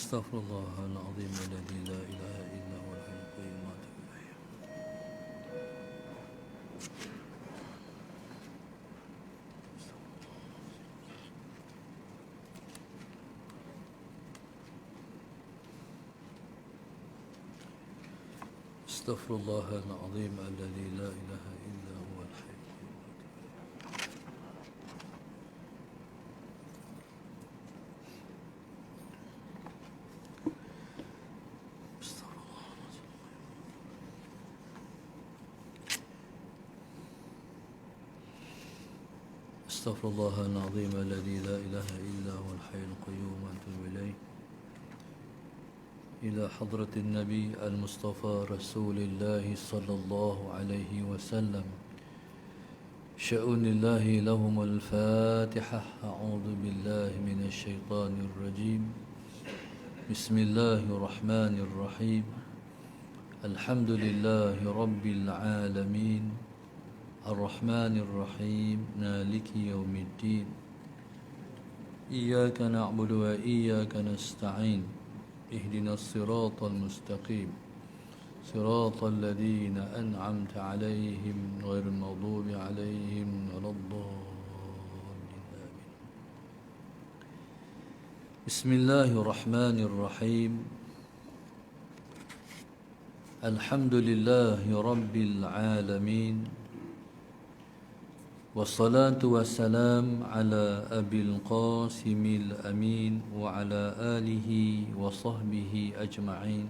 استغفر الله العظيم الذي لا إله إلا هو الحي القيوم وأتوب إليه. استغفر الله العظيم الذي لا إله إلا هو الحي القيوم استغفر الله العظيم الذي لا إله إلا هو الحي القيوم وأتوب إليه. إلى حضرة النبي المصطفى رسول الله صلى الله عليه وسلم شأن الله لهم الفاتحة. أعوذ بالله من الشيطان الرجيم. بسم الله الرحمن الرحيم. الحمد لله رب العالمين الرحمن الرحيم مالك يوم الدين. إياك نعبد وإياك نستعين. اهدنا الصراط المستقيم صراط الذين أنعمت عليهم غير المغضوب عليهم ولا الضالين. بسم الله الرحمن الرحيم. الحمد لله رب العالمين والصلاة والسلام على أبي القاسم الأمين وعلى آله وصحبه أجمعين.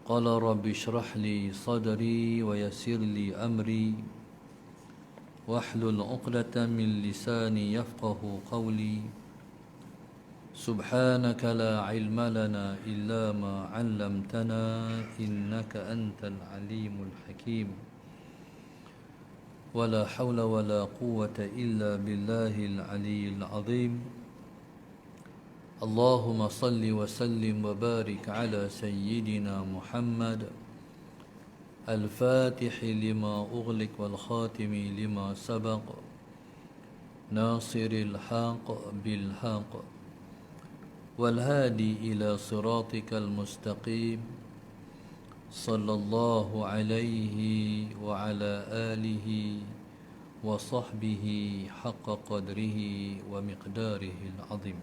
قال رب اشرح لي صدري ويسر لي أمري واحلل عقدة من لساني يفقه قولي. سبحانك لا علم لنا إلا ما علمتنا إنك أنت العليم الحكيم. ولا حول ولا قوة إلا بالله العلي العظيم. اللهم صل وسلم وبارك على سيدنا محمد الفاتح لما أغلق والخاتم لما سبق ناصر الحق بالحق والهادي إلى صراطك المستقيم صلى الله عليه وعلى آله وصحبه حق قدره ومقداره العظيم.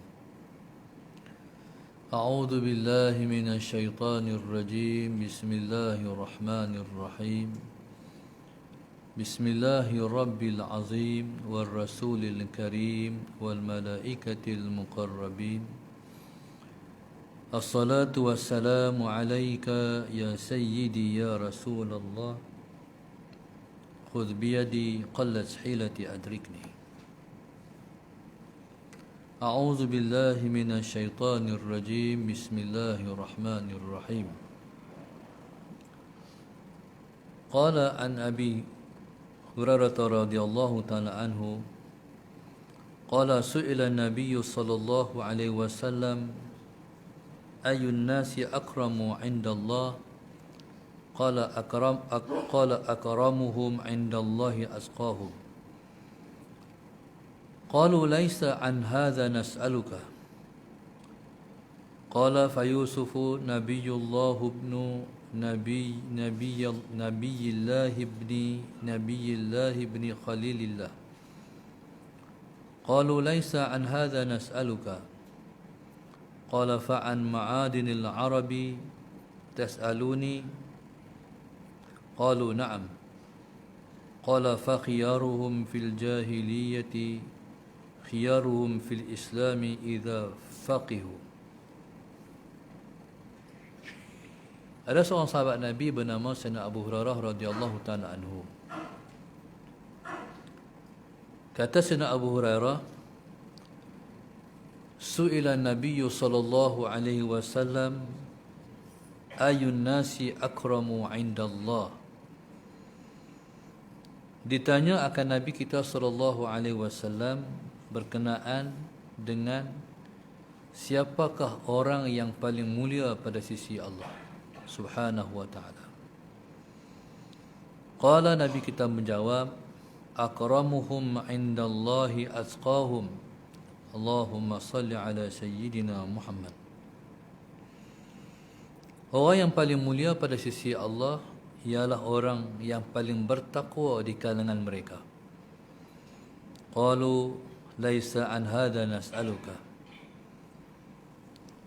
أعوذ بالله من الشيطان الرجيم. بسم الله الرحمن الرحيم. بسم الله رب العظيم والرسول الكريم والملائكة المقربين. الصلاة والسلام عليك يا سيدي يا رسول الله. خذ بيدي قلت حيلتي أدركني. أعوذ بالله من الشيطان الرجيم. بسم الله الرحمن الرحيم. قال عن أبي هريرة رضي الله تعالى عنه قال سئل النبي صلى الله عليه وسلم أي الناس أكرم عند الله؟ قال أكرمهم عند الله أتقاهم. قالوا ليس عن هذا نسألك. قال فيوسف نبي الله ابن نبي الله ابن خليل الله. قالوا ليس عن هذا نسألك. قال فعن معادن العرب تسألوني؟ قالوا نعم. قال فخيارهم في الجاهلية خيارهم في الإسلام إذا فقهوا. Ada seorang sahabat Nabi bernama Sayyidina Abu Hurairah radhiyallahu ta'ala anhu. Kata Sayyidina Abu Hurairah, Su'ila Nabi sallallahu alaihi wasallam ayun nasi akramu indallah. Ditanya akan Nabi kita sallallahu alaihi wasallam berkenaan dengan siapakah orang yang paling mulia pada sisi Allah Subhanahu wa ta'ala. Qala, Nabi kita menjawab, akramuhum indallahi atqahum. Allahumma salli ala sayyidina Muhammad. Orang yang paling mulia pada sisi Allah ialah orang yang paling bertakwa di kalangan mereka. Qalu laisa an hadha nas'aluka.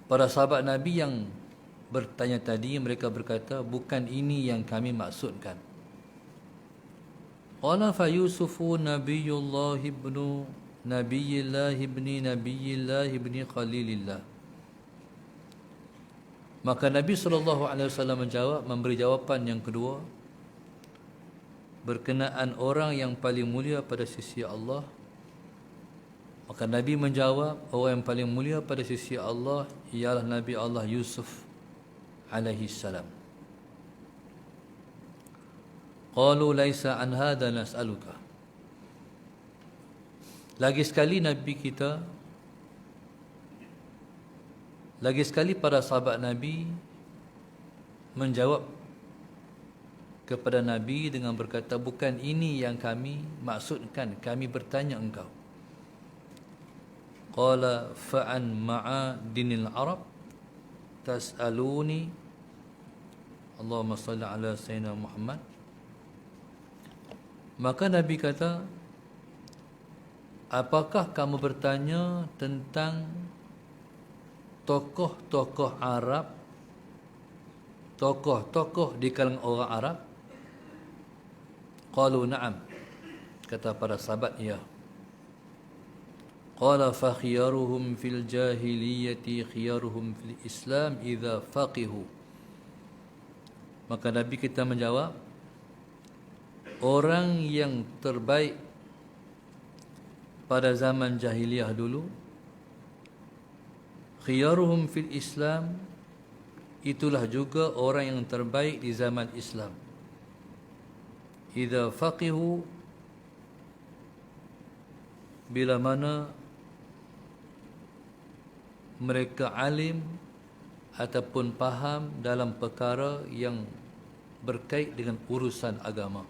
Para sahabat Nabi yang bertanya tadi, mereka berkata, bukan ini yang kami maksudkan. Qala fa Yusufu nabiyullah ibnu nabiyillah ibni Khalilillah. Maka Nabi SAW menjawab, memberi jawapan yang kedua berkenaan orang yang paling mulia pada sisi Allah. Maka Nabi menjawab, orang yang paling mulia pada sisi Allah ialah Nabi Allah Yusuf alaihi salam. Qalu laisa an hadha nas'aluka. Lagi sekali para sahabat Nabi menjawab kepada Nabi dengan berkata, bukan ini yang kami maksudkan, kami bertanya engkau. Qala fa'an ma'adinil Arab tas'aluni. Allahumma salli ala Sayyidina Muhammad. Maka Nabi kata, apakah kamu bertanya tentang tokoh-tokoh Arab, tokoh-tokoh di kalangan orang Arab? Qalu na'am. Kata para sahabat, ya. Qala fa khiyaruhum fil jahiliyati khiyaruhum fil Islam idza faqihu. Maka Nabi kita menjawab, orang yang terbaik pada zaman jahiliyah dulu, khiyaruhum fil Islam, itulah juga orang yang terbaik di zaman Islam. Idza faqihu, bila mana mereka alim ataupun faham dalam perkara yang berkait dengan urusan agama.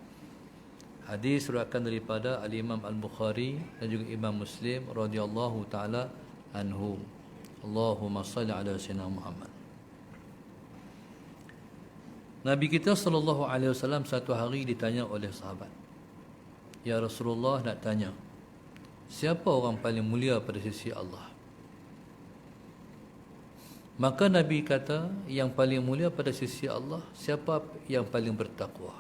Hadis diriwayatkan daripada Al-Imam Al-Bukhari dan juga Imam Muslim radhiyallahu taala anhu. Allahumma salli ala Sayyidina Muhammad. Nabi kita SAW satu hari ditanya oleh sahabat, ya Rasulullah, nak tanya, siapa orang paling mulia pada sisi Allah? Maka Nabi kata, yang paling mulia pada sisi Allah, siapa yang paling bertakwa?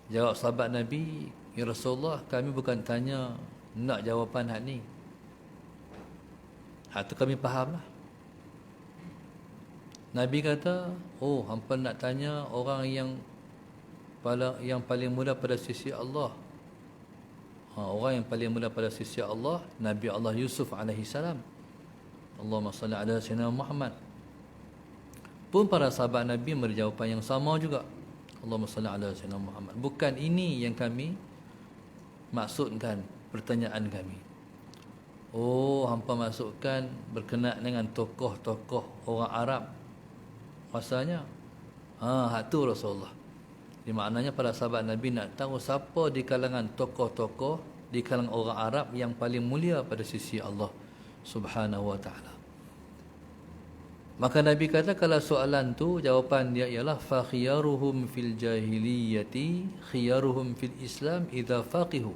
Jawab sahabat Nabi, ya Rasulullah, kami bukan tanya nak jawapan hak ni. Hak tu kami faham lah. Nabi kata, oh, hampa nak tanya orang yang paling mulia pada sisi Allah. Orang yang paling mulia pada sisi Allah, Nabi Allah Yusuf alaihi salam. Allahumma salli ala Sayyidina Muhammad. Pun para sahabat Nabi memberi jawapan yang sama juga. Allahumma salli ala Sayyidina Muhammad. Bukan ini yang kami maksudkan pertanyaan kami. Oh, hampa maksudkan berkenaan dengan tokoh-tokoh orang Arab. Rasanya hak tu Rasulullah. Di maknanya para sahabat Nabi nak tahu siapa di kalangan tokoh-tokoh di kalangan orang Arab yang paling mulia pada sisi Allah Subhanahu wa taala. Maka Nabi kata, kalau soalan tu jawapan dia ialah fa khiyaruhum fil jahiliyati khiyaruhum fil Islam idza faqihu.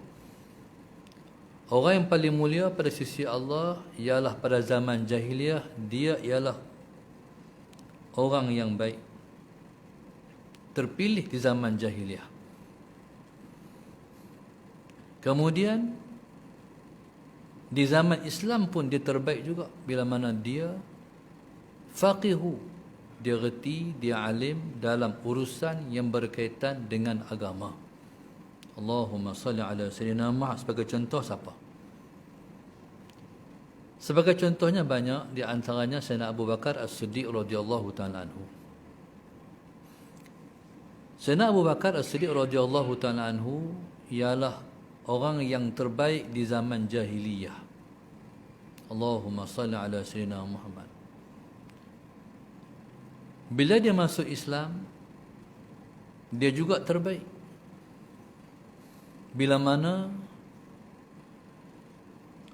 Orang yang paling mulia pada sisi Allah ialah pada zaman jahiliyah, dia ialah orang yang baik, terpilih di zaman jahiliyah. Kemudian di zaman Islam pun dia terbaik juga, bila mana dia faqihu, dia reti, dia alim dalam urusan yang berkaitan dengan agama. Allahumma salli ala Sayyidina Muhammad. Sebagai contoh siapa? Sebagai contohnya banyak, di antaranya Sayyidina Abu Bakar As-Siddiq radhiyallahu ta'ala anhu. Sayyidina Abu Bakar As-Siddiq radhiyallahu ta'ala anhu ialah orang yang terbaik di zaman jahiliyah. Allahumma salli ala Sayyidina Muhammad. Bila dia masuk Islam, dia juga terbaik. Bila mana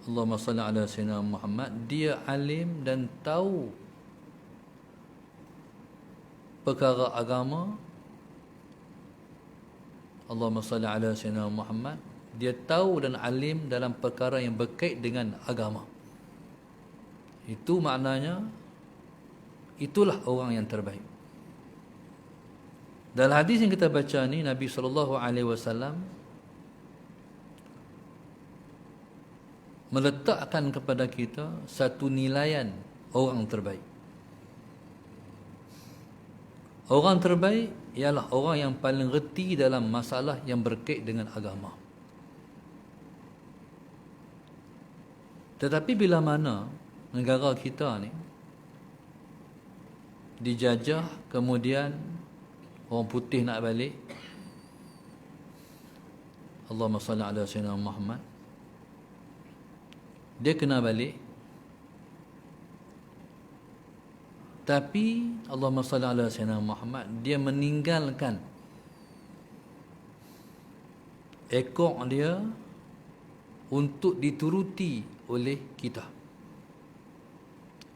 Allahumma salli ala Sayyidina Muhammad, dia alim dan tahu perkara agama, Allahumma salli ala sayyidina Muhammad, dia tahu dan alim dalam perkara yang berkait dengan agama. Itu maknanya itulah orang yang terbaik. Dalam hadis yang kita baca ni, Nabi SAW meletakkan kepada kita satu nilaian orang terbaik. Orang terbaik ialah orang yang paling reti dalam masalah yang berkait dengan agama. Tetapi bila mana negara kita ni dijajah, kemudian orang putih nak balik, Allahumma salli ala sayyidina Muhammad, dia kena balik, tapi Allahumma salli ala sayyidina Muhammad, dia meninggalkan ekor dia untuk dituruti oleh kita.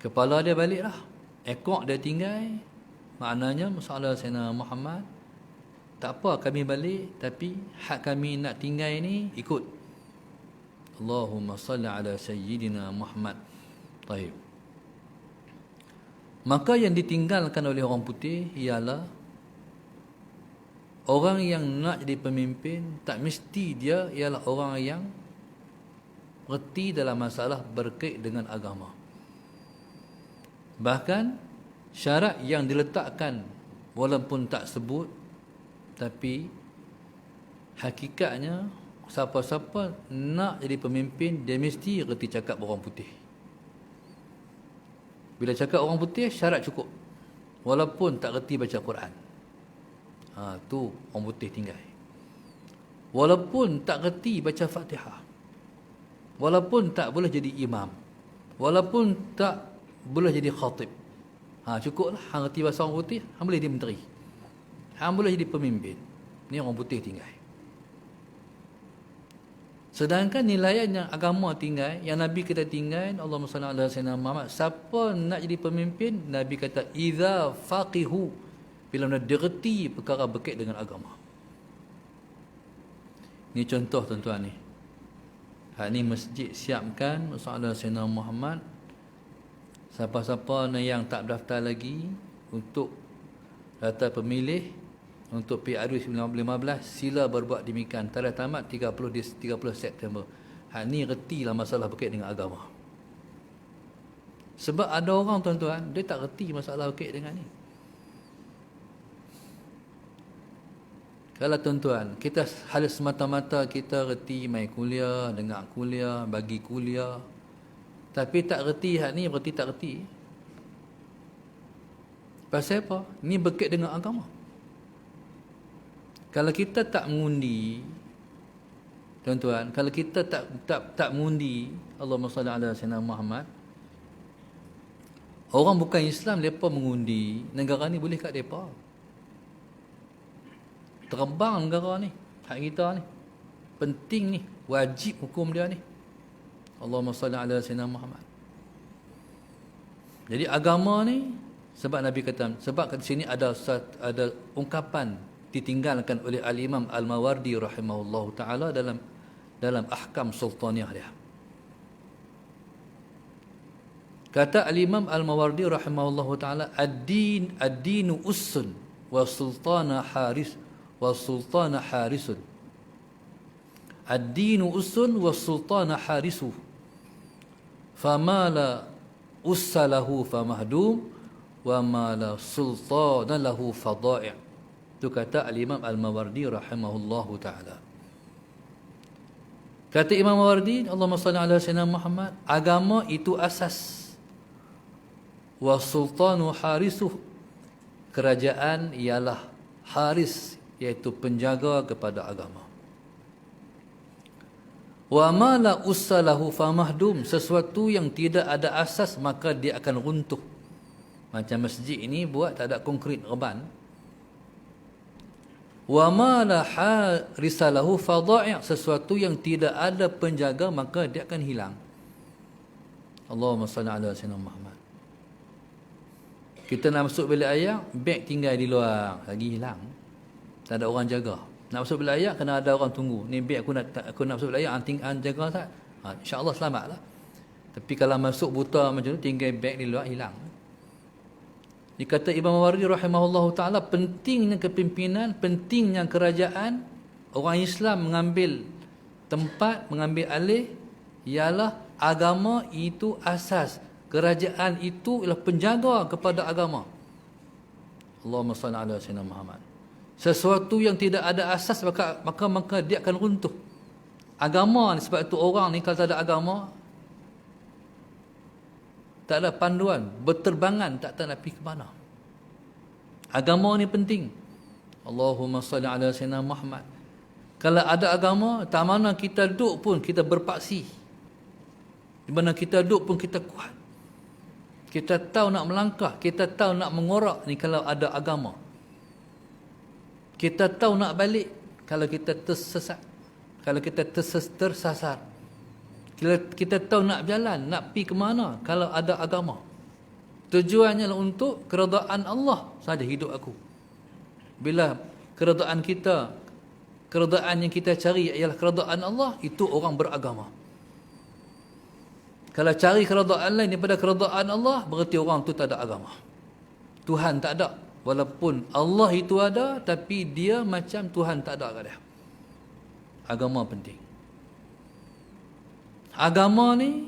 Kepala dia baliklah, ekor dia tinggal. Maknanya masalah Sayyidina Muhammad, tak apa kami balik, tapi hak kami nak tinggal ni ikut. Allahumma salli ala sayyidina Muhammad. Baik. Maka yang ditinggalkan oleh orang putih ialah orang yang nak jadi pemimpin, tak mesti dia ialah orang yang reti dalam masalah berkait dengan agama. Bahkan syarat yang diletakkan walaupun tak sebut, tapi hakikatnya siapa-siapa nak jadi pemimpin, dia mesti reti cakap orang putih. Bila cakap orang putih, syarat cukup, walaupun tak reti baca Quran. Tu orang putih tinggal. Walaupun tak reti baca Fatihah, walaupun tak boleh jadi imam, walaupun tak boleh jadi khatib, cukuplah hang reti bahasa orang putih, hang boleh jadi menteri, hang boleh jadi pemimpin. Ni orang putih tinggal. Sedangkan nilaian yang agama tinggal, yang Nabi kita tinggal, Allahumma salli ala sayyidina Muhammad, siapa nak jadi pemimpin, Nabi kata idza faqihu, bila nak direti perkara berkait dengan agama. Ni contoh tuan-tuan ni. Ni masjid siapkan masalah Sayyidina Muhammad. Siapa-siapa yang tak berdaftar lagi untuk daftar pemilih untuk PRU 2015, sila berbuat demikian. Tarikh tamat 30 September. Ni retilah masalah berkait dengan agama. Sebab ada orang tuan-tuan, dia tak reti masalah berkait dengan ni. Kalau tuan-tuan, kita hal semata-mata kita reti mai kuliah, dengar kuliah, bagi kuliah, tapi tak reti hak ni, berarti tak reti. Pasal apa? Ni berkait dengan agama. Kalau kita tak mengundi, tuan-tuan, kalau kita tak mengundi, Allahumma salli ala sayyidina Muhammad, orang bukan Islam depa mengundi, negara ni boleh kat depa. Terbang negara ni, hak kita ni. Penting ni, wajib hukum dia ni. Allahumma salli ala sayyidina Muhammad. Jadi agama ni, sebab Nabi kata, sebab kat sini ada ungkapan ditinggalkan oleh Al-Imam Al-Mawardi rahimahullahu taala dalam ahkam sultaniyah dia. Kata Al-Imam Al-Mawardi rahimahullahu taala, ad-dinu ussun wa sultana harisun. Ad-dinu ussun wa sultana harisu. Fama la ussalahu famahdum wa ma la sultana lahu fada'i'. Itu kata Al-Imam Al-Mawardi rahimahullahu ta'ala. Kata Imam Mawardi, Allahumma salli ala sayyidina Muhammad, agama itu asas. Wa sultanu harisuh, kerajaan ialah haris, iaitu penjaga kepada agama. Wa ma la ussalahu famahdum, sesuatu yang tidak ada asas maka dia akan runtuh. Macam masjid ini buat tak ada konkrit reban. Wa ma la harisalahu fada'i', sesuatu yang tidak ada penjaga maka dia akan hilang. Allahumma salli ala sayyidina Muhammad. Kita nak masuk bilik air, beg tinggal di luar, lagi hilang. Tak ada orang jaga. Nak masuk bilik air, kena ada orang tunggu. Ni beg aku nak masuk bilik air, jaga tak? InsyaAllah selamatlah. Tapi kalau masuk buta macam tu, tinggal beg di luar, hilang. Dikata Imam Mawardi rahimahullahu ta'ala, pentingnya kepimpinan, pentingnya kerajaan, orang Islam mengambil tempat, mengambil alih, ialah agama itu asas. Kerajaan itu ialah penjaga kepada agama. Allahumma salli ala sayyidina Muhammad. Sesuatu yang tidak ada asas, maka dia akan runtuh. Agama ni, sebab itu orang ni kalau tak ada agama, tak ada panduan, berterbangan tak tahu nak pergi ke mana. Agama ni penting. Allahumma salli ala sayyidina Muhammad. Kalau ada agama, tak mana kita duduk pun kita berpaksi. Di mana kita duduk pun kita kuat. Kita tahu nak melangkah, kita tahu nak mengorak ni kalau ada agama. Kita tahu nak balik kalau kita tersesat, kalau kita tersasar. Kita tahu nak berjalan, nak pergi ke mana kalau ada agama. Tujuannya adalah untuk keredaan Allah saja hidup aku. Bila keredaan kita, keredaan yang kita cari ialah keredaan Allah, itu orang beragama. Kalau cari keredaan lain daripada keredaan Allah, berarti orang tu tak ada agama. Tuhan tak ada. Walaupun Allah itu ada, tapi dia macam Tuhan tak ada kat dia. Agama penting. Agama ni,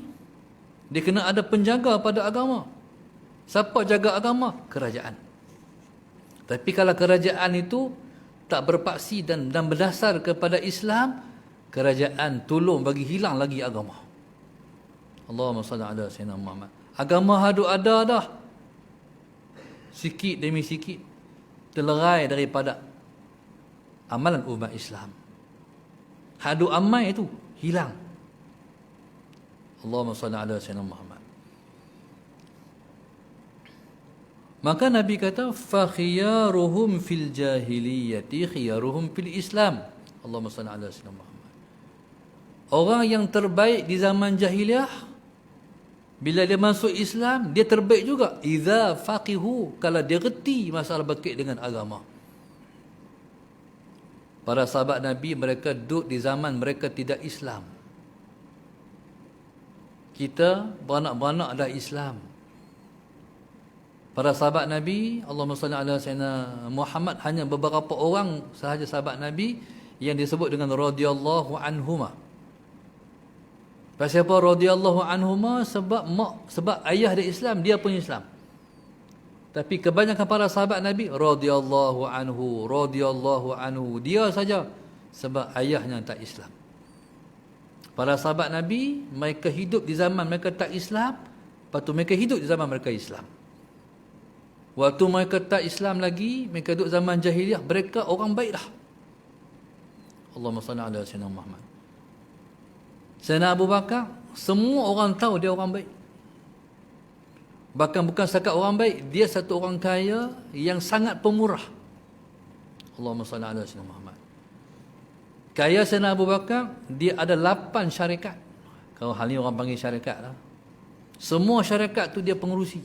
dia kena ada penjaga pada agama. Siapa jaga agama? Kerajaan. Tapi kalau kerajaan itu tak berpaksi dan berdasar kepada Islam, kerajaan tolong bagi hilang lagi agama. Allahumma salli ala sayyidina Muhammad. Agama hadu ada dah. Sikit demi sikit terlerai daripada amalan umat Islam. Hadu amai itu hilang. Allahumma salli ala sayyidina Muhammad. Maka Nabi kata, fa khiyaruhum fil jahiliyati khiyaruhum fil Islam. Allahumma salli ala sayyidina Muhammad. Orang yang terbaik di zaman jahiliyah, bila dia masuk Islam, dia terbaik juga. Idza faqihu, kalau dia reti masalah berkait dengan agama. Para sahabat Nabi, mereka duduk di zaman mereka tidak Islam. Kita beranak-beranak dah Islam. Para sahabat Nabi, Allahumma salli ala sayyidina Muhammad, hanya beberapa orang sahaja sahabat Nabi yang disebut dengan radhiyallahu anhuma. Pasal apa radhiyallahu anhuma? Sebab ayah dia Islam, dia pun Islam. Tapi kebanyakan para sahabat Nabi radhiyallahu anhu, dia saja sebab ayahnya tak Islam. Para sahabat Nabi, mereka hidup di zaman mereka tak Islam, lepas tu mereka hidup di zaman mereka Islam. Waktu mereka tak Islam lagi, mereka duduk zaman jahiliah, mereka orang baik dah. Allahumma salli ala sayyidina Muhammad. Sayyidina Abu Bakar, semua orang tahu dia orang baik. Bahkan bukan setakat orang baik, dia satu orang kaya yang sangat pemurah. Allahumma salli ala sayyidina Muhammad. Kaya Sayyidina Abu Bakar, dia ada 8 syarikat. Kalau hal ni orang panggil syarikat lah. Semua syarikat tu dia pengurusi.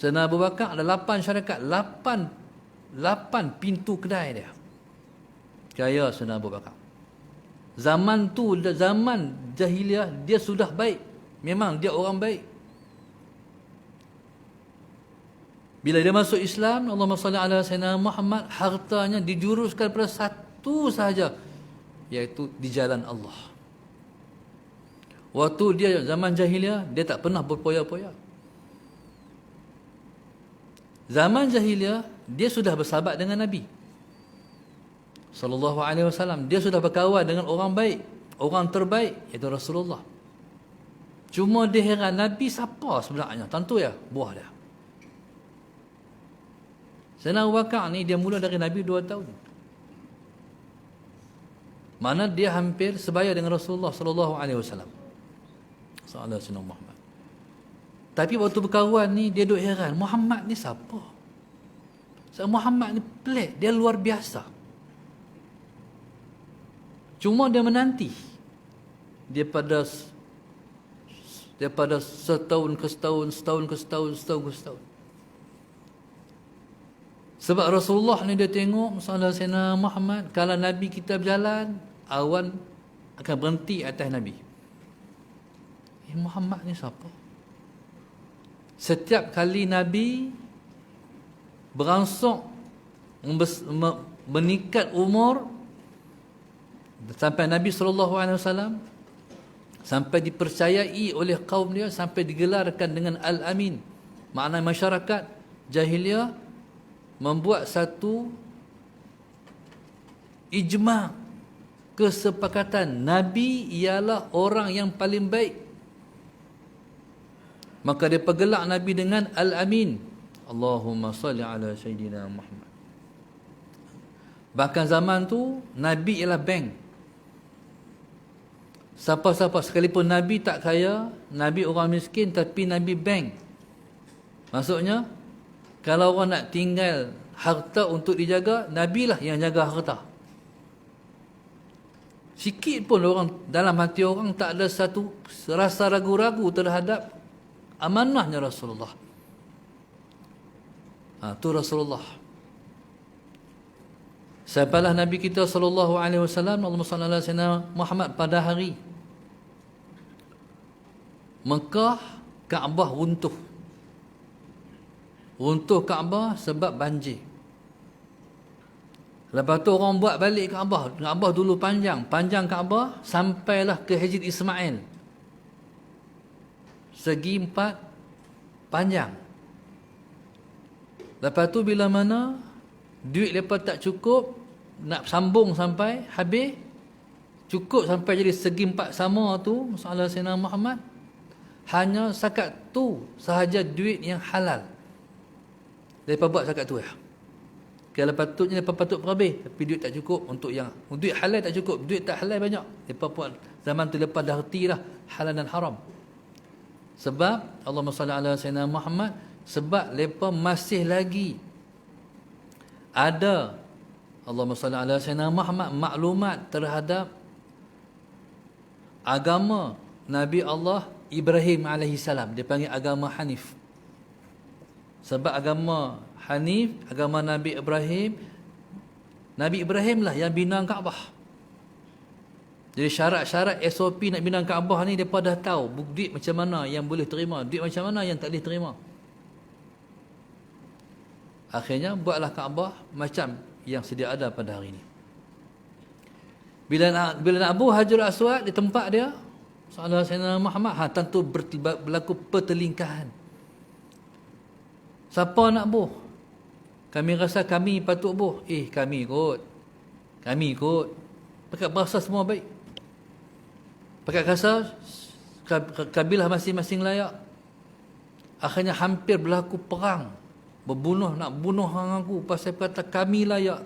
Sayyidina Abu Bakar ada 8 syarikat, 8 pintu kedai dia. Kaya Sayyidina Abu Bakar. Zaman tu, zaman jahiliah, dia sudah baik. Memang dia orang baik. Bila dia masuk Islam, Allahumma salli ala sayyidina Muhammad, hartanya dijuruskan pada satu sahaja, iaitu di jalan Allah. Waktu dia zaman jahiliah, dia tak pernah berpoya-poya. Zaman jahiliah, dia sudah bersahabat dengan Nabi sallallahu alaihi wasallam. Dia sudah berkawan dengan orang baik, orang terbaik, iaitu Rasulullah. Cuma dia heran, Nabi siapa sebenarnya? Tentu ya, buah dia. Sayyidina Abu Bakar ni, dia mula dari Nabi 2 tahun. Mana dia hampir sebaya dengan Rasulullah sallallahu alaihi wasallam. Sallallahu alaihi wasallam. Tapi waktu berkawan ni, dia duk heran, Muhammad ni siapa? Muhammad ni pelik, dia luar biasa. Cuma dia menanti daripada setahun ke setahun, setahun ke setahun, setahun ke setahun. Sebab Rasulullah ni dia tengok masalah Sayyidina Muhammad, kalau Nabi kita berjalan, awan akan berhenti atas Nabi. Muhammad ni siapa? Setiap kali Nabi berangsur meningkat umur, sampai Nabi SAW sampai dipercayai oleh kaum dia, sampai digelarkan dengan Al-Amin. Makna masyarakat jahiliah membuat satu ijma', kesepakatan Nabi ialah orang yang paling baik. Maka dia pergelak Nabi dengan Al-Amin. Allahumma salli ala Sayyidina Muhammad. Bahkan zaman tu Nabi ialah bank. Siapa-siapa sekalipun Nabi tak kaya, Nabi orang miskin, tapi Nabi bank. Maksudnya, kalau orang nak tinggal harta untuk dijaga, Nabi lah yang jaga harta. Sikit pun orang dalam hati orang tak ada satu rasa ragu-ragu terhadap amanahnya Rasulullah. Tu Rasulullah. Sampailah Nabi kita sallallahu alaihi wasallam, Allahumma salli ala sayyidina Muhammad, pada hari Mekah, Kaabah runtuh. Runtuh Kaabah sebab banjir. Lepas tu orang buat balik Kaabah. Kaabah dulu panjang Kaabah sampailah ke Hijr Ismail. Segi 4 panjang. Lepas tu bila mana duit mereka tak cukup, nak sambung sampai habis, cukup sampai jadi segi 4 sama tu, masalah Sayyidina Muhammad, hanya sakat tu sahaja duit yang halal. Mereka buat sakat tu ya. Kalau patutnya mereka patut berhabis, tapi duit tak cukup untuk yang duit halal, tak cukup, duit tak halal banyak. Mereka buat zaman tu lepas dah reti dah halal dan haram. Sebab Allahumma salli ala Sayyidina Muhammad, sebab mereka masih lagi ada, Allahumma salli ala Sayyidina Muhammad, maklumat terhadap agama Nabi Allah Ibrahim alaihissalam. Dia panggil agama Hanif. Sebab agama Hanif, agama Nabi Ibrahim lah yang bina Kaabah. Jadi syarat-syarat SOP nak bina Kaabah ni, mereka dah tahu duit macam mana yang boleh terima, duit macam mana yang tak boleh terima. Akhirnya buatlah Kaabah macam yang sedia ada pada hari ini. Bila nak abu Hajar Aswad di tempat dia, Salah Sayyidina Muhammad, tentu berlaku pertelingkahan. Siapa nak buh? Kami rasa kami patut buh. Kami kot. Pakat bahasa semua baik. Pakat rasa kabilah masing-masing layak. Akhirnya hampir berlaku perang. Nak bunuh hang aku pasal kata kami layak.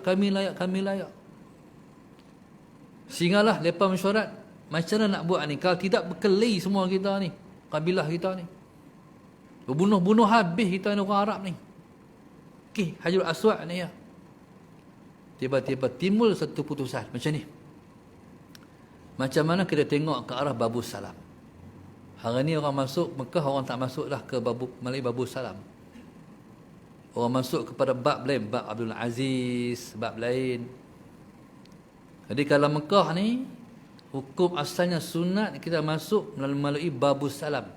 Sehinggalah mereka mesyuarat, macam mana nak buat ni? Kalau tidak berkelahi semua kita ni, kabilah kita ni. Berbunuh habis kita ni orang Arab ni. Hajarul Aswad ni ya. Tiba-tiba timbul satu putusan macam ni. Macam mana kita tengok ke arah Babus Salam. Hari ni orang masuk Mekah, orang tak masuk dah ke melalui Babus Salam. Orang masuk kepada bab lain, bab Abdul Aziz, bab lain. Jadi kalau Mekah ni, hukum asalnya sunat kita masuk melalui Babus Salam.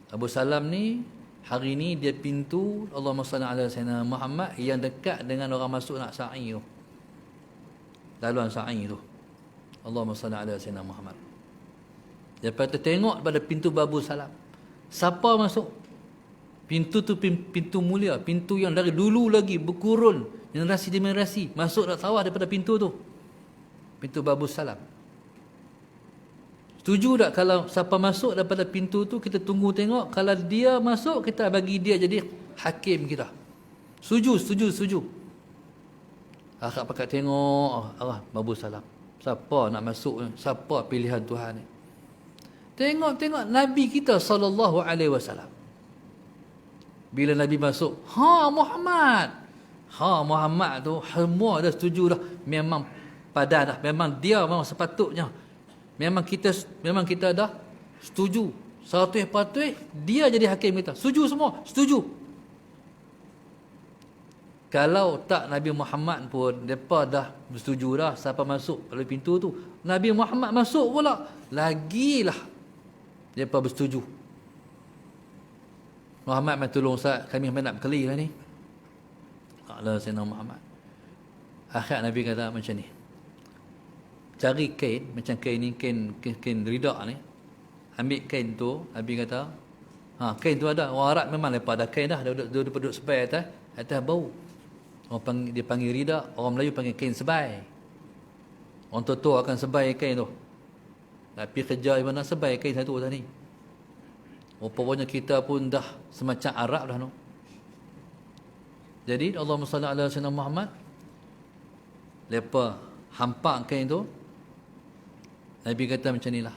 Babus Salam ni, hari ni dia pintu Allahumma salli ala Sayyidina Muhammad yang dekat dengan orang masuk nak sa'i tu. Laluan sa'i tu. Allahumma salli ala Sayyidina Muhammad. Lepas tu tengok pada pintu Babus Salam. Siapa masuk? Pintu tu pintu mulia, pintu yang dari dulu lagi berkurun generasi demi generasi, masuk tak sawah daripada pintu tu. Pintu Babus Salam. Setuju tak kalau siapa masuk daripada pintu tu, kita tunggu tengok, kalau dia masuk kita bagi dia jadi hakim kita. Setuju. Akak pakat tengok Babus Salam. Siapa nak masuk, siapa pilihan Tuhan ni. Tengok Nabi kita sallallahu alaihi wasallam. Bila Nabi masuk, Muhammad tu semua dah setuju dah. Memang padan dah. Memang sepatutnya. Memang kita dah setuju. 100% dia jadi hakim kita. Setuju semua. Setuju. Kalau tak Nabi Muhammad pun, mereka dah bersetuju dah siapa masuk melalui pintu tu. Nabi Muhammad masuk pula, lagilah mereka bersetuju. Muhammad mai tolong Ustaz, kami nak berkeli lah ni. Allah Sayyidina Muhammad. Akhir Nabi kata macam ni. Cari kain, macam kain ni, kain rida ni. Ambil kain tu, Nabi kata, kain tu ada. Orang Arab memang lepas ada kain dah, duduk sebai atas bau. Dia panggil rida, orang Melayu panggil kain sebai. Orang tua akan sebai kain tu. Tapi kerja di mana sebai kain satu tadi. Rupanya kita pun dah semacam Arab dah no. Jadi Allahumma salli ala sayyidina Muhammad. Lepas hampak kain tu, Nabi kata macam ni lah.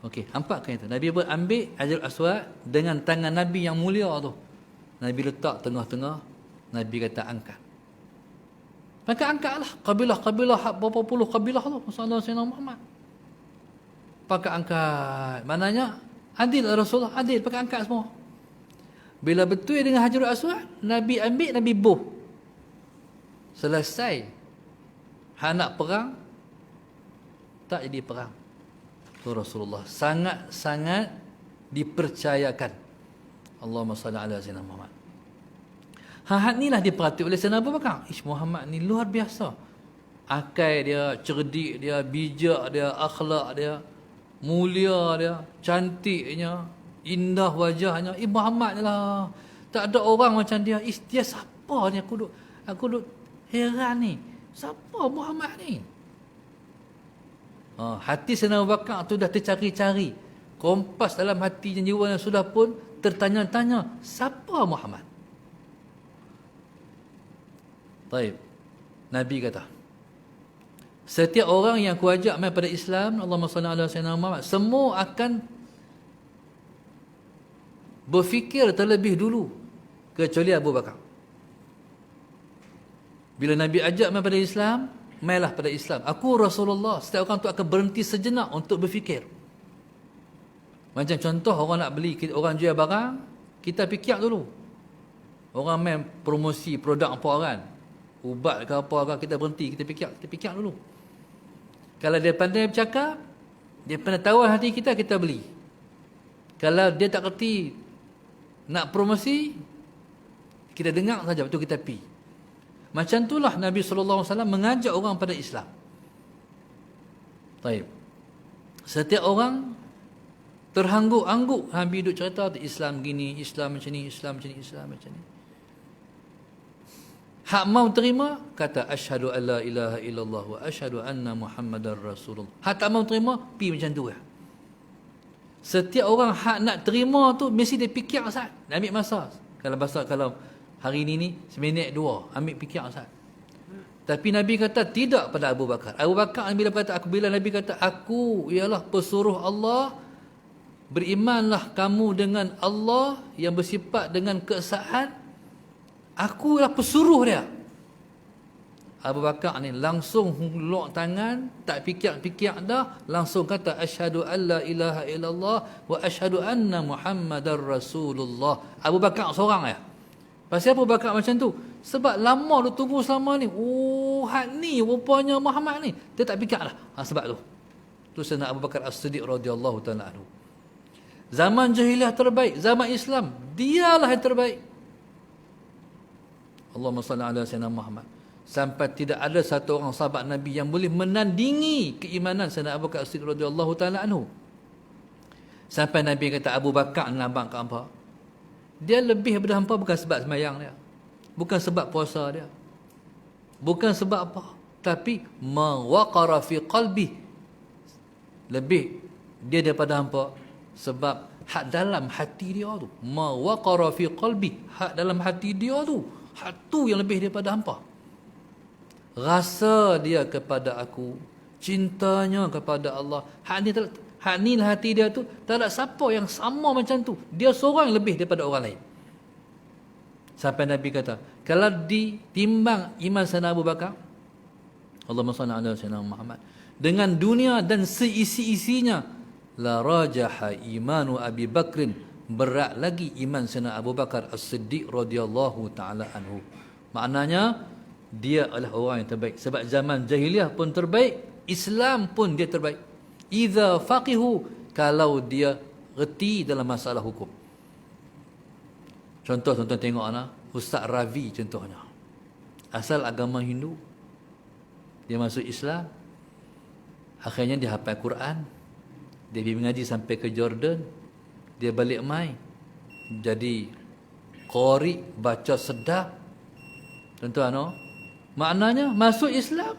Okey, hampak kain tu. Nabi pun ambil Hajarul Aswad dengan tangan Nabi yang mulia tu. Nabi letak tengah-tengah. Nabi kata angkat. Maka angkatlah kabilah-kabilah, berapa puluh kabilah tu sallallahu alaihi Muhammad. Pakai angkat. Maknanya adil Rasulullah, adil pakai angkat semua. Bila betul dengan Hajarul Aswad, Nabi ambil, Nabi buh. Selesai. Hak nak perang, tak jadi perang. Tu Rasulullah sangat-sangat dipercayakan. Allahumma salli ala sayyidina Muhammad. Hak ni lah diperhati oleh Sayyidina Abu Bakar. Muhammad ni luar biasa. Akal dia, cerdik dia, bijak dia, akhlak dia, mulia dia, cantiknya, indah wajahnya. Muhammad ni lah. Tak ada orang macam dia. Dia siapa ni? Aku duk heran ni. Siapa Muhammad ni? Hati Sayyidina Abu Bakar tu dah tercari-cari. Kompas dalam hati dan jiwanya sudah pun tertanya-tanya, siapa Muhammad? Baik. Nabi kata, setiap orang yang aku ajak mai pada Islam, Allahumma salli ala sayyidina Muhammad, semua akan berfikir terlebih dulu kecuali Abu Bakar. Bila Nabi ajak mai pada Islam, mailah pada Islam. Aku Rasulullah. Setiap orang tu akan berhenti sejenak untuk berfikir. Macam contoh orang nak beli, orang jual barang, kita fikir dulu. Orang main promosi produk apa kan, ubat ke apa kan, kita berhenti, kita fikir dulu. Kalau dia pandai bercakap, dia pandai tawar hati kita beli. Kalau dia tak kerti nak promosi, kita dengar saja, betul kita pi. Macam itulah Nabi SAW mengajak orang pada Islam. Baik. Setiap orang terhangguk-angguk Nabi duk cerita Islam gini, Islam macam ni, Islam macam ni, Islam macam ni. Hak mau terima, kata asyhadu an la ilaha illallah wa asyhadu anna Muhammadar Rasulullah. Hak tak mau terima, pi macam tu lah. Setiap orang hak nak terima tu mesti dia fikir Ustaz. Ambil masa. Kalau hari ni seminit 2, ambil fikir Ustaz. Tapi Nabi kata tidak pada Abu Bakar. Abu Bakar bila Nabi kata aku ialah pesuruh Allah, berimanlah kamu dengan Allah yang bersifat dengan keesaan, aku lah pesuruh dia. Abu Bakar ni langsung huluk tangan, tak fikir-fikir dah, langsung kata asyhadu an la ilaha illallah wa asyhadu anna Muhammadar Rasulullah. Abu Bakar seorang ya. Pasal Abu Bakar macam tu? Sebab lama dia tunggu selama ni. Hak ni rupanya Muhammad ni. Dia tak fikir lah. Sebab tu. Tu Sayyidina Abu Bakar As-Siddiq radhiyallahu ta'ala anhu. Zaman jahiliah terbaik, zaman Islam, dialah yang terbaik. Allahumma salli ala sayyidina Muhammad. Sampai tidak ada satu orang sahabat Nabi yang boleh menandingi keimanan Sayyidina Abu Bakar As-Siddiq radhiyallahu ta'ala anhu. Sampai Nabi kata Abu Bakar nampak kat hampa, dia lebih daripada hampa bukan sebab sembahyang dia, bukan sebab puasa dia, bukan sebab apa, tapi ma waqara fi qalbi, lebih dia daripada hampa sebab hak dalam hati dia tu. Ma waqara fi qalbi, hak dalam hati dia tu, hak tu yang lebih daripada hampa. Rasa dia kepada aku, cintanya kepada Allah, hak ni lah hati dia tu. Tak ada siapa yang sama macam tu. Dia seorang yang lebih daripada orang lain. Sampai Nabi kata, kalau ditimbang iman Sayyidina Abu Bakar, Allahumma salli ala sayyidina Muhammad, dengan dunia dan seisi-isinya, la rajaha imanu Abi Bakrin, berat lagi iman Sayyidina Abu Bakar As-Siddiq radhiyallahu ta'ala anhu. Maknanya dia adalah orang yang terbaik. Sebab zaman jahiliah pun terbaik, Islam pun dia terbaik. Idza faqihu, kalau dia reti dalam masalah hukum. Contoh tengok Ustaz Ravi contohnya. Asal agama Hindu, dia masuk Islam, akhirnya dia hafal Quran, dia pergi mengaji sampai ke Jordan, dia balik mai jadi qari, baca sedap. Tuan-tuan, maknanya masuk Islam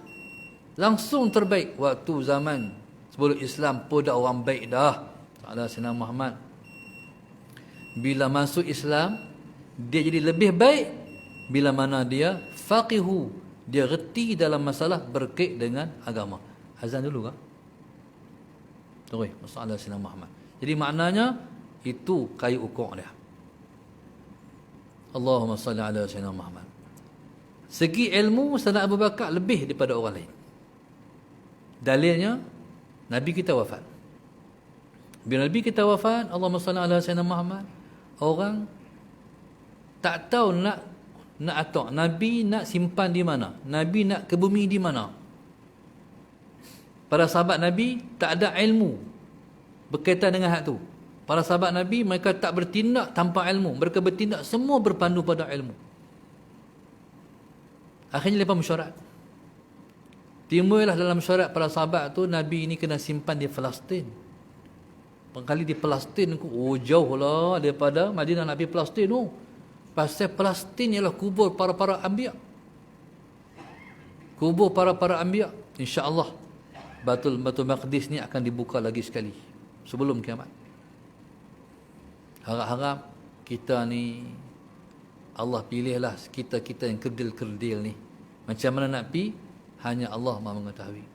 langsung terbaik. Waktu zaman sebelum Islam pun dah orang baik dah. Ada Sayyidina Muhammad. Bila masuk Islam, dia jadi lebih baik bila mana dia faqihu, dia reti dalam masalah berkait dengan agama. Azan dulu kah? Tunggu, masalah Sayyidina Muhammad. Jadi maknanya itu kayu ukur dia. Allahumma salli ala Sayyidina Muhammad. Segi ilmu Sayyidina Abu Bakar lebih daripada orang lain. Dalilnya Nabi kita wafat. Bila Nabi kita wafat, Allahumma salli ala Sayyidina Muhammad, orang tak tahu nak atok Nabi nak simpan di mana, Nabi nak ke bumi di mana. Para sahabat Nabi tak ada ilmu berkaitan dengan hal tu. Para sahabat Nabi mereka tak bertindak tanpa ilmu, mereka bertindak semua berpandu pada ilmu. Akhirnya lepas mesyuarat, timbullah dalam syarat para sahabat tu Nabi ini kena simpan di Palestin. Pengkali di Palestin, jauh lah daripada Madinah, Nabi Palestin tu. Pasal Palestin ialah kubur para anbiya. Kubur para anbiya. InsyaAllah Baitul Maqdis ni akan dibuka lagi sekali sebelum kiamat. Harap-harap kita ni Allah pilihlah kita yang kerdil-kerdil ni. Macam mana nak pi, hanya Allah Maha mengetahui.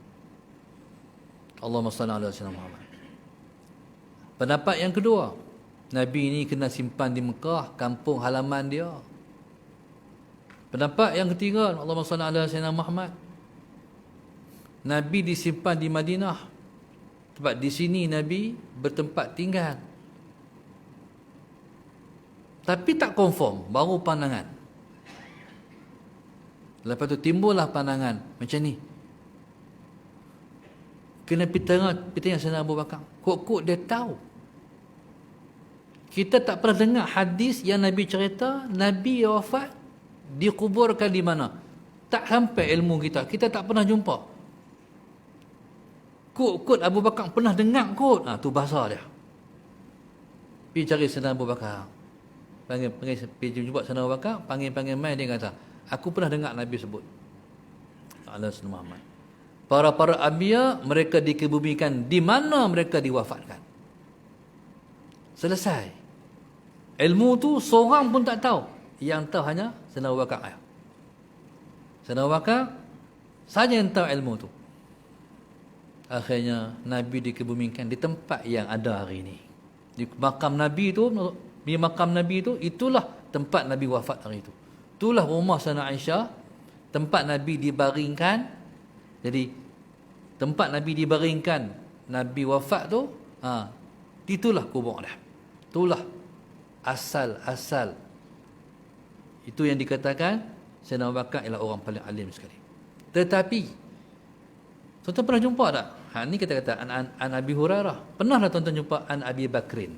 Allahumma salli ala sayyidina Muhammad. Pendapat yang kedua, Nabi ini kena simpan di Mekah, kampung halaman dia. Pendapat yang ketiga, Allahumma salli ala sayyidina Muhammad, Nabi disimpan di Madinah, sebab di sini Nabi bertempat tinggal. Tapi tak confirm, baru pandangan. Lepas tu timbullah pandangan macam ni. Kena pitanya Sayyidina Abu Bakar. Kok dia tahu. Kita tak pernah dengar hadis yang Nabi cerita Nabi wafat dikuburkan di mana. Tak sampai ilmu kita. Kita tak pernah jumpa. Kok Abu Bakar pernah dengar kot. Tu bahasa dia. Pergi cari Sayyidina Abu Bakar. Panggil pergi jumpa Sayyidina Abu Bakar, panggil mai, dia kata, aku pernah dengar Nabi sebut. Allah Sayyidina Muhammad. Para anbiya mereka dikebumikan di mana mereka diwafatkan. Selesai. Ilmu tu seorang pun tak tahu. Yang tahu hanya Sayyidina Abu Bakar. Sayyidina Abu Bakar saja yang tahu ilmu tu. Akhirnya Nabi dikebumikan di tempat yang ada hari ini. Di makam Nabi tu, itulah tempat Nabi wafat hari itu. Itulah rumah Sayyidina Aisyah, tempat Nabi dibaringkan. Jadi tempat Nabi dibaringkan, Nabi wafat tu, itulah kubur dia. Itulah asal. Itu yang dikatakan Sayyidina Abu Bakar ialah orang paling alim sekali. Tetapi tuan-tuan pernah jumpa tak? Ni kata an Abi Hurairah. Pernah tak tuan-tuan jumpa an Abi Bakrin?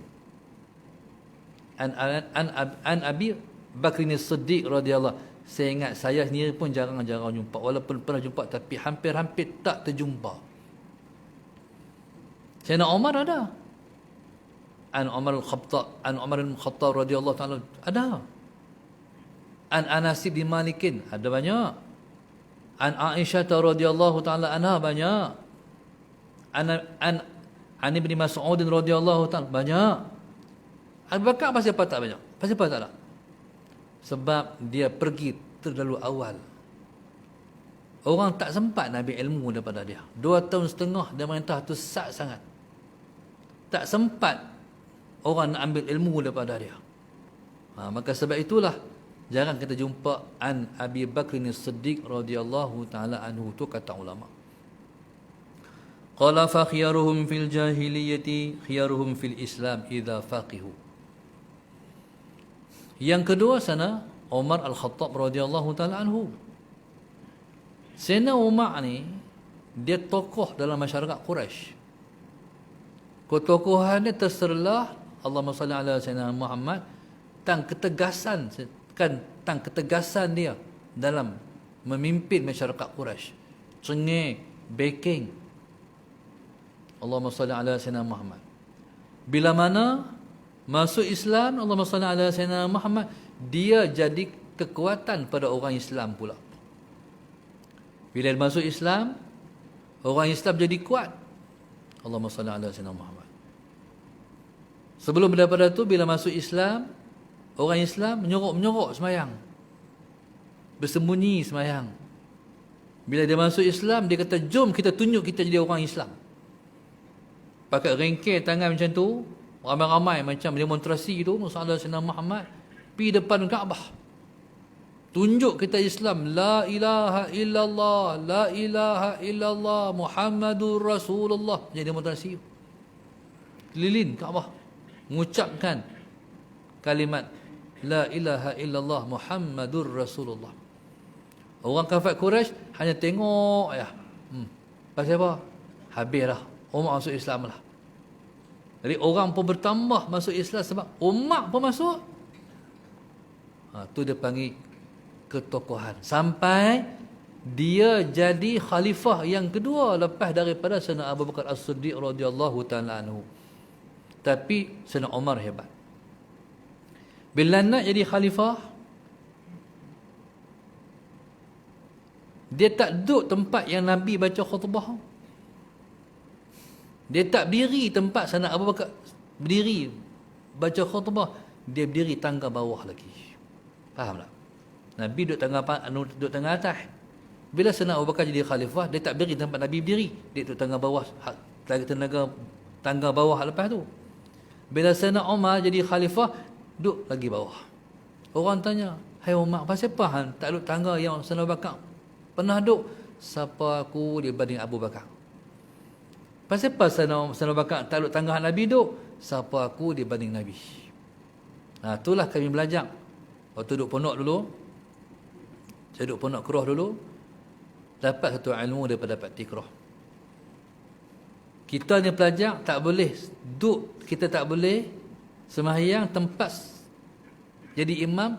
An Abi Bakrin As-Siddiq radhiyallahu. Saya ingat saya sendiri pun jarang-jarang jumpa. Walaupun pernah jumpa, tapi hampir-hampir tak terjumpa. Sayyidina Umar ada. An Umar al-Khattab radhiyallahu ta'ala ada. An Anas bin Malikin ada banyak. An Aisyah radhiyallahu ta'ala anha banyak. An Ibn Mas'ud radhiyallahu ta'ala banyak. Abu Bakar pasal apa tak banyak? Pasal apa tak ada? Sebab dia pergi terlalu awal. Orang tak sempat nak ambil ilmu daripada dia. 2 tahun setengah dia merintah tu sat sangat. Tak sempat orang nak ambil ilmu daripada dia. Maka sebab itulah jarang kita jumpa an Abi Bakr As-Siddiq radhiyallahu taala anhu, tu kata ulama. Qala fa khiyaruhum fil jahiliyyati khiyaruhum fil Islam idza faqihu. Yang kedua sana, Umar Al-Khattab radhiyallahu taala anhu. Sayyidina Umar ni dia tokoh dalam masyarakat Quraisy. Ketokohan dia terserlah Allahumma salli ala sayyidina Muhammad tang ketegasan dia dalam memimpin masyarakat Quraisy. Cengeng, backing. Allahumma salli ala sayyidina Muhammad. Bila mana masuk Islam, Allahumma salli ala sayyidina Muhammad, dia jadi kekuatan pada orang Islam pula. Bila dia masuk Islam, orang Islam jadi kuat. Allahumma salli ala sayyidina Muhammad. Sebelum daripada tu, bila masuk Islam, orang Islam menyorok semayang, bersembunyi semayang. Bila dia masuk Islam, dia kata, jom kita tunjuk kita jadi orang Islam. Pakai rengkeh tangan macam tu, ramai-ramai macam demonstrasi tu, Muhammad Sayyidina Muhammad pergi depan Kaabah, tunjuk kita Islam, la ilaha illallah, la ilaha illallah, Muhammadur Rasulullah. Jadi demonstrasi, keliling Kaabah, mengucapkan kalimat la ilaha illallah, Muhammadur Rasulullah. Orang kafir Quraisy hanya tengok ya. Pasal apa? Habis dah, Umar masuk Islam lah. Jadi orang pun bertambah masuk Islam sebab Umar pun masuk. Tu dia panggil ketokohan. Sampai dia jadi khalifah yang kedua lepas daripada Sayyidina Abu Bakar As-Siddiq radhiyallahu taala anhu. Tapi Sayyidina Umar hebat. Bila nak jadi khalifah, dia tak duduk tempat yang Nabi baca khutbah. Dia tak berdiri tempat Sayyidina Abu Bakar berdiri baca khutbah. Dia berdiri tangga bawah lagi. Faham tak? Nabi duduk tangga atas. Bila Sayyidina Abu Bakar jadi khalifah, dia tak berdiri tempat Nabi berdiri. Dia duduk tangga bawah, tangga bawah lepas tu. Bila Sayyidina Umar jadi khalifah, duduk lagi bawah. Orang tanya, hai Umar, pasal apa hang tak duduk tangga yang Sayyidina Abu Bakar pernah duduk? Siapa aku dibanding Abu Bakar? Pasal apa Sayyidina Abu Bakar tak duduk tangga Nabi duduk? Siapa aku dibanding Nabi? Itulah kami belajar. Waktu duduk pondok dulu, saya duduk pondok Keroh dulu, dapat satu ilmu daripada Pak Tikroh. Kita ni pelajar tak boleh duduk, kita tak boleh sembahyang tempat jadi imam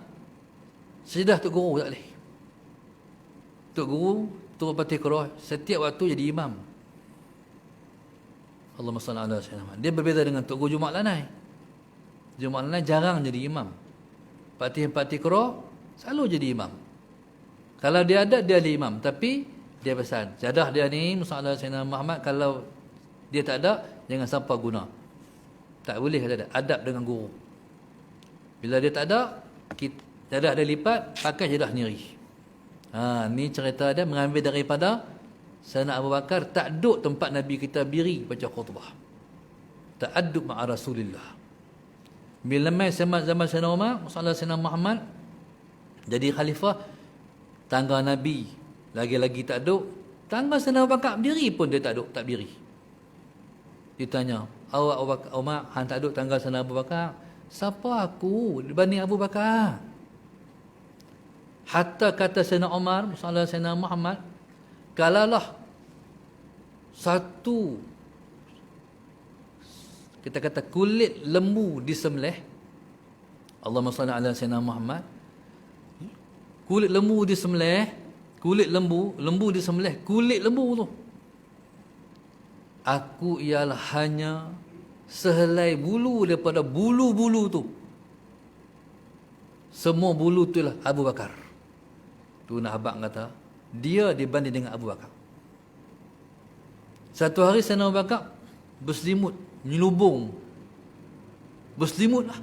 sejadah Tok Guru, tak boleh. Tok Guru, Tok Pak Tikroh setiap waktu jadi imam. Allahumma salli ala sayyidina Muhammad. Dia berbeza dengan Tok Guru Jumaat Lanai. Jumaat Lanai jarang jadi imam. Pak Tikroh selalu jadi imam. Kalau dia ada, dia imam. Tapi dia pesan, jadah dia ni Muhammad Sayyidina Muhammad, kalau dia tak ada, jangan sampai guna. Tak boleh ada adab dengan guru. Bila dia tak ada, jadah dia lipat, pakai jadah sendiri. Ni cerita dia mengambil daripada Sayyidina Abu Bakar tak duduk tempat Nabi kita biri baca khutbah. Ta'addub ma'a Rasulillah. Bila mai zaman Sayyidina Umar, Sayyidina Muhammad jadi khalifah, tangga Nabi lagi-lagi tak duduk, tangga Sayyidina Abu Bakar berdiri pun dia tak duduk, tak berdiri. Ditanya, awak Umar, hang tak duduk tangga Sayyidina Abu Bakar? Siapa aku dibanding Abu Bakar? Hatta kata Sayyidina Umar, Sayyidina Muhammad, kalaulah satu, kita kata kulit lembu disembelih, Allahumma salli ala sayyidina Muhammad, kulit lembu disembelih, kulit lembu disembelih, kulit lembu tu, aku ialah hanya sehelai bulu daripada bulu-bulu tu. Semua bulu tu lah Abu Bakar. Tu nak abang kata, dia dibanding dengan Abu Bakar. Satu hari Sayyidina Abu Bakar berselimut, nyelubung, berselimut lah.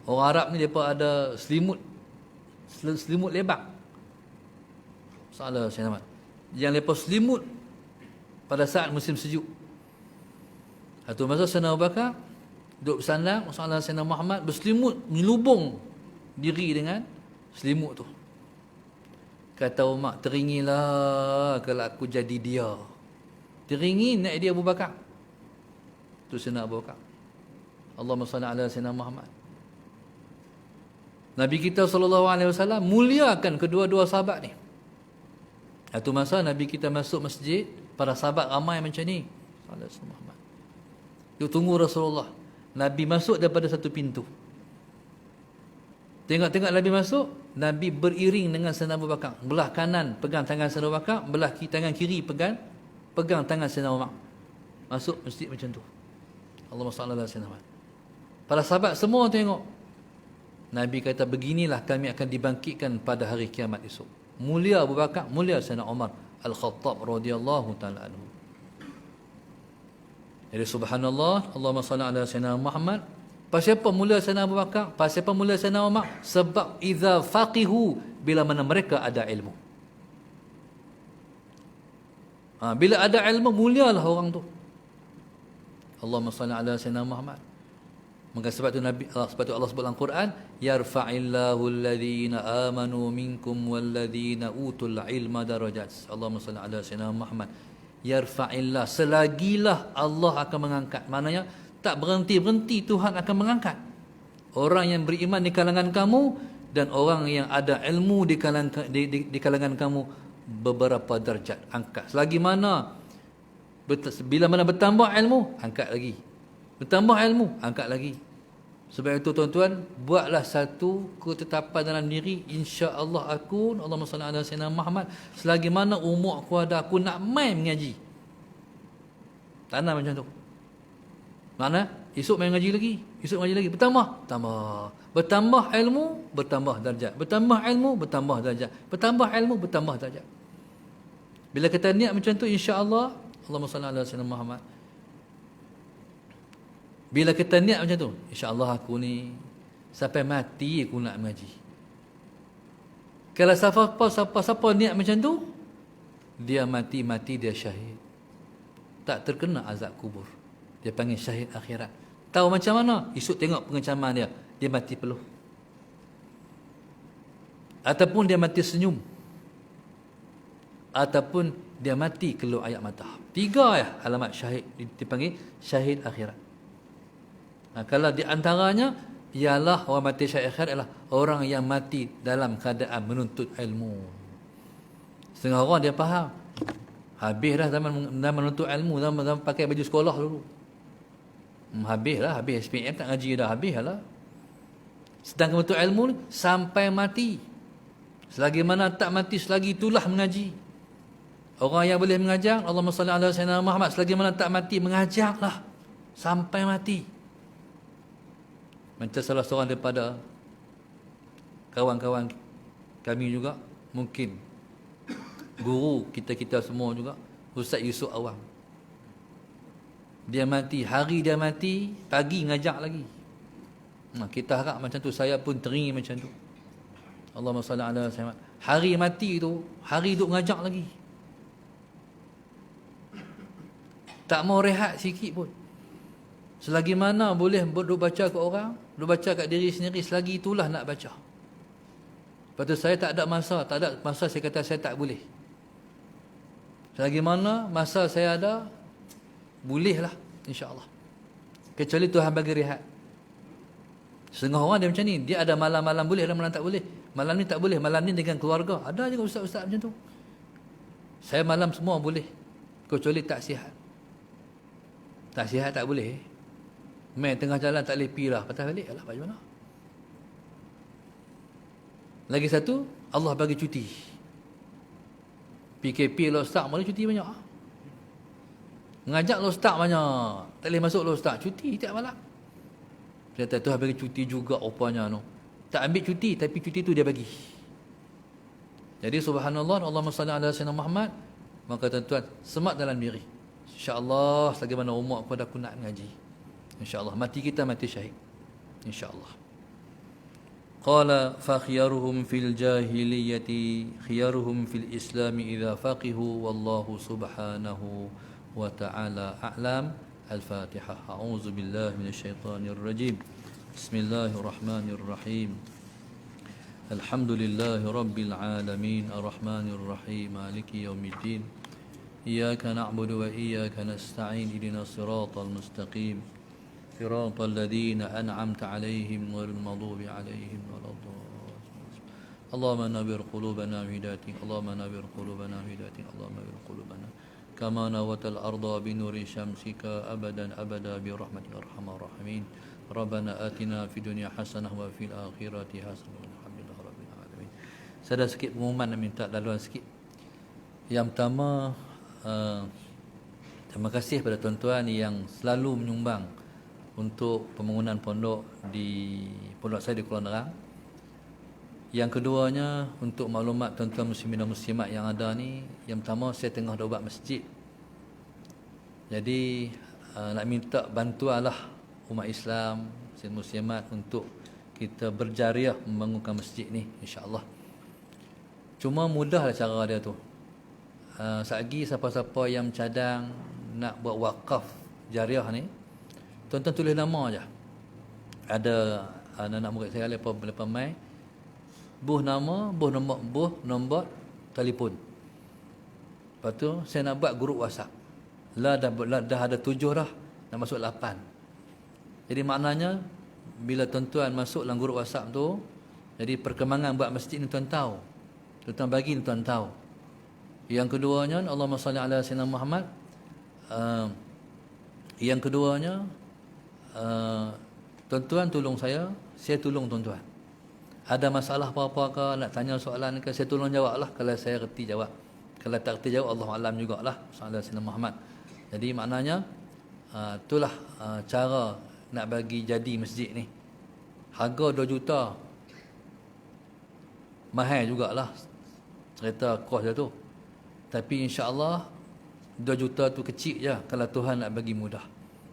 Orang Arab ni mereka ada selimut lebar. Salah Sayyidina Muhammad. Yang mereka selimut pada saat musim sejuk. Satu masa Sayyidina Abu Bakar duduk bersandar, Sayyidina Muhammad berselimut, menyelubung diri dengan selimut tu. Kata Umar, teringilah kalau aku jadi dia. Teringin nak dia Abu Bakar. Tu Sayyidina Abu Bakar. Allahumma salli ala Sayyidina Muhammad. Nabi kita SAW muliakan kedua-dua sahabat ni. Satu masa Nabi kita masuk masjid, para sahabat ramai macam ni. Dia tunggu Rasulullah. Nabi masuk daripada satu pintu. Tengok-tengok Nabi masuk, Nabi beriring dengan Sayyidina Abu Bakar. Belah kanan pegang tangan Sayyidina Abu Bakar, belah tangan kiri pegang tangan Sayyidina Umar. Masuk masjid macam tu. Allahumma salli ala Sayyidina Muhammad. Para sahabat semua tengok. Nabi kata, beginilah kami akan dibangkitkan pada hari kiamat esok. Mulia Abu Bakar, mulia Sayyidina Umar Al-Khattab radhiyallahu ta'ala anhu. Jadi subhanallah, Allahumma salli ala Sayyidina Muhammad. Pasal apa mulia Sayyidina Abu Bakar? Pasal apa mulia Sayyidina Umar? Sebab idza faqihu, bila mana mereka ada ilmu. Bila ada ilmu, mulialah orang tu. Allahumma salli ala Sayyidina Muhammad. Maka sebab tu Allah sebut dalam Quran, yarfa'illahu alladhina amanu minkum walladhina utul ilma darajat. Allahumma salli ala Sayyidina Muhammad. Yarfa'illah, selagilah Allah akan mengangkat. Maknanya tak berhenti-berhenti Tuhan akan mengangkat orang yang beriman di kalangan kamu dan orang yang ada ilmu di kalangan kamu beberapa darjat, angkat. Selagi mana bila mana bertambah ilmu, angkat lagi. Bertambah ilmu, angkat lagi. Sebab itu tuan-tuan, buatlah satu ketetapan dalam diri, insya-Allah Allahumma salli ala Sayyidina Muhammad, selagi mana umur aku ada, aku nak main mengaji. Tanam macam tu. Mana? Esok main ngaji lagi. Esok ngaji lagi. Bertambah ilmu, bertambah darjat. Bertambah ilmu, bertambah darjat. Bertambah ilmu, bertambah darjat. Bila kita niat macam tu, insya-Allah, Allahumma salli ala Sayyidina Muhammad. Bila kita niat macam tu, insya-Allah aku ni sampai mati aku nak mengaji. Kalau siapa niat macam tu, dia mati dia syahid. Tak terkena azab kubur. Dia panggil syahid akhirat. Tahu macam mana? Esok tengok pengecaman dia. Dia mati peluh. Ataupun dia mati senyum. Ataupun dia mati keluar air mata. 3 alamat syahid. Dipanggil syahid akhirat. Kalau di antaranya, ialah orang mati syahid akhirat ialah orang yang mati dalam keadaan menuntut ilmu. Setengah orang dia faham. Habis dah zaman menuntut ilmu, zaman pakai baju sekolah dulu. Habis SPM tak ngaji dah, habis lah. Sedangkan menuntut ilmu ni sampai mati. Selagi mana tak mati, selagi itulah mengaji. Orang yang boleh mengajar, Allahumma salli ala Sayyidina Muhammad, selagi mana tak mati, mengajarlah sampai mati. Macam salah seorang daripada kawan-kawan kami juga, mungkin guru kita semua juga, Ustaz Yusuf Awang. Dia mati, hari dia mati, pagi ngajak lagi. Kita harap macam tu, saya pun teringin macam tu. Allahumma salli ala Sayyidina. Hari mati tu, hari duk ngajak lagi. Tak mau rehat sikit pun. Selagi mana boleh duk baca ke orang, duk baca kat diri sendiri, selagi itulah nak baca. Lepas tu saya tak ada masa saya kata saya tak boleh. Selagi mana masa saya ada, bolehlah insya-Allah. Kecuali Tuhan bagi rehat. Setengah orang dia macam ni, dia ada malam-malam boleh, ada malam tak boleh. Malam ni tak boleh, malam ni dengan keluarga. Ada juga ustaz-ustaz macam tu. Saya malam semua boleh, kecuali tak sihat. Tak sihat tak boleh. Main tengah jalan tak boleh pi lah, patah balik lah, macam mana? Lagi satu, Allah bagi cuti. PKP lo start, boleh cuti banyak. Mengajak lo start banyak, tak boleh masuk lo start, cuti tiap malam. Dia kata Tuhan bagi cuti juga rupanya no. Tak ambil cuti, tapi cuti tu dia bagi. Jadi subhanallah, Allahumma salli ala Sayyidina Muhammad. Maka tuan-tuan, semak dalam diri, insya-Allah selagi mana umur aku dah, aku nak mengaji. InsyaAllah mati kita mati syahid, InsyaAllah. Qala fa khiyaruhum fil jahiliyati khiyaruhum fil islami idza faqihu wallahu subhanahu wa ta'ala a'lam. Al-Fatihah. A'udzu billahi minasyaitonir rajim. Bismillahirrahmanirrahim. Alhamdulillahi rabbil alamin arrahmanir rahim maliki yaumiddin. Iyyaka na'budu wa iyyaka nasta'in ihdinas siratal mustaqim. صراط الذين أنعمت عليهم غير المغضوب عليهم ولا الضالين. اللهم نور قلوبنا بهدايتك، اللهم نور قلوبنا بهدايتك، اللهم نور قلوبنا كما نورت الأرض بنور شمسك أبدا أبدا برحمتك يا أرحم الراحمين. ربنا آتنا في الدنيا حسنة وفي الآخرة حسنة والحمد لله رب العالمين. Saya ada sikit pengumuman nak minta laluan sikit. Yang pertama, terima kasih kepada tuan-tuan yang selalu menyumbang untuk pembangunan pondok di pondok saya di Kuala Nerang. Yang keduanya, untuk maklumat tuan-tuan muslimin dan muslimat yang ada ni, yang pertama saya tengah dah buat masjid. Jadi nak minta bantuanlah umat Islam, muslimat untuk kita berjariah membangunkan masjid ni insya-Allah. Cuma mudahlah cara dia tu. Selagi siapa-siapa yang cadang nak buat wakaf jariah ni, tuan-tuan tulis nama aja. Ada anak-anak murid saya lepas mai, buh nama, buh nombor telefon. Lepas tu saya nak buat grup WhatsApp. Dah ada 7 dah, nak masuk 8. Jadi maknanya bila tuan-tuan masuk dalam grup WhatsApp tu, jadi perkembangan buat masjid ni tuan tahu. Tuan bagi ni tuan tahu. Yang keduanya, Allahumma salli ala sayyidina Muhammad. Yang keduanya, tuan-tuan tolong saya tolong tuan-tuan. Ada masalah apa-apa ke, nak tanya soalan ke, saya tolong jawablah. Kalau saya reti jawab, kalau tak reti jawab, Allah alam jugalah. Sallallahu alaihi wasallam Muhammad. Jadi maknanya itulah cara nak bagi jadi masjid ni. Harga 2 juta. Mahal jugalah cerita kos dia tu. Tapi insya-Allah 2 juta tu kecil je kalau Tuhan nak bagi mudah.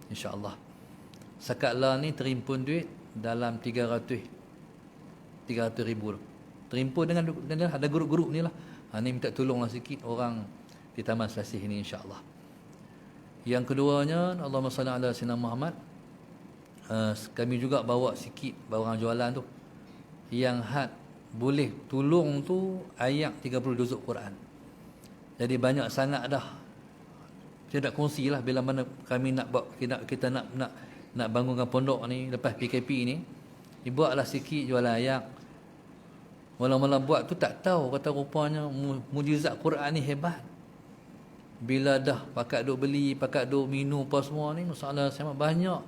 Insya-Allah. Sekatlah ni terimpun duit dalam 300 ribu. Terimpun dengan ada grup-grup ni lah. Ni minta tolonglah sikit orang di Taman Selasih ni insya-Allah. Yang keduanya, Allahumma salli ala sayyidina Muhammad. Kami juga bawa sikit barang jualan tu. Yang had boleh tolong tu ayat 30 juzuk Quran. Jadi banyak sangat dah. Saya nak kongsilah bila mana kami nak buat, kita nak bangunkan pondok ni lepas PKP ni. Dibuatlah sikit jualan ayat. Mula-mula buat tu tak tahu, kata rupanya mujizat Quran ni hebat. Bila dah pakat duk beli, pakat duk minum apa semua ni, masalah sama banyak.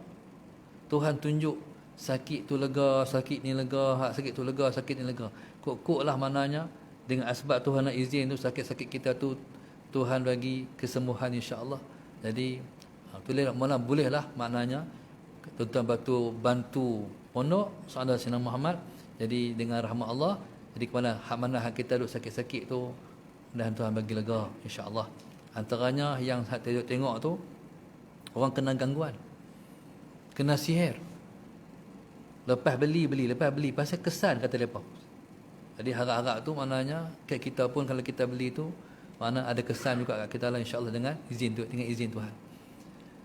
Tuhan tunjuk sakit tu lega, sakit ni lega, sakit tu lega, sakit ni lega. Kok lah maknanya dengan asbab Tuhan nak izin tu, sakit-sakit kita tu Tuhan bagi kesembuhan insya-Allah. Jadi tulis mana bolehlah maknanya tuan-tuan bantu pondok sallallahu alaihi wasallam Muhammad. Jadi dengan rahmat Allah, jadi kepada hak mana hak kita duk sakit-sakit tu dan Tuhan bagi lega insya-Allah. Antaranya yang tengok tu orang kena gangguan, kena sihir. Lepas beli pasal kesan kata depa. Jadi harap-harap tu maknanya kat kita pun kalau kita beli tu mana ada kesan juga kat kita lah insya-Allah dengan izin Tuhan.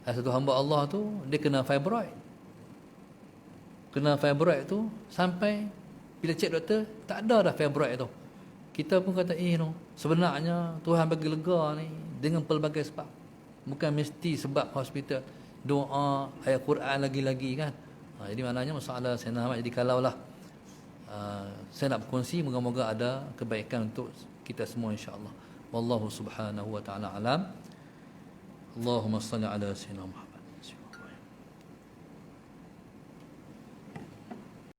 Satu hamba Allah tu dia kena fibroid. Kena fibroid tu sampai bila cek doktor tak ada dah fibroid tu. Kita pun kata no, sebenarnya Tuhan bagi lega ni dengan pelbagai sebab. Bukan mesti sebab hospital. Doa, ayat Quran lagi-lagi kan. Jadi maknanya masalah saya nak, jadi kalaulah saya nak berkongsi, moga-moga ada kebaikan untuk kita semua insya-Allah. Wallahu subhanahu wa ta'ala alam. Allahumma salli ala sayyidina Muhammad.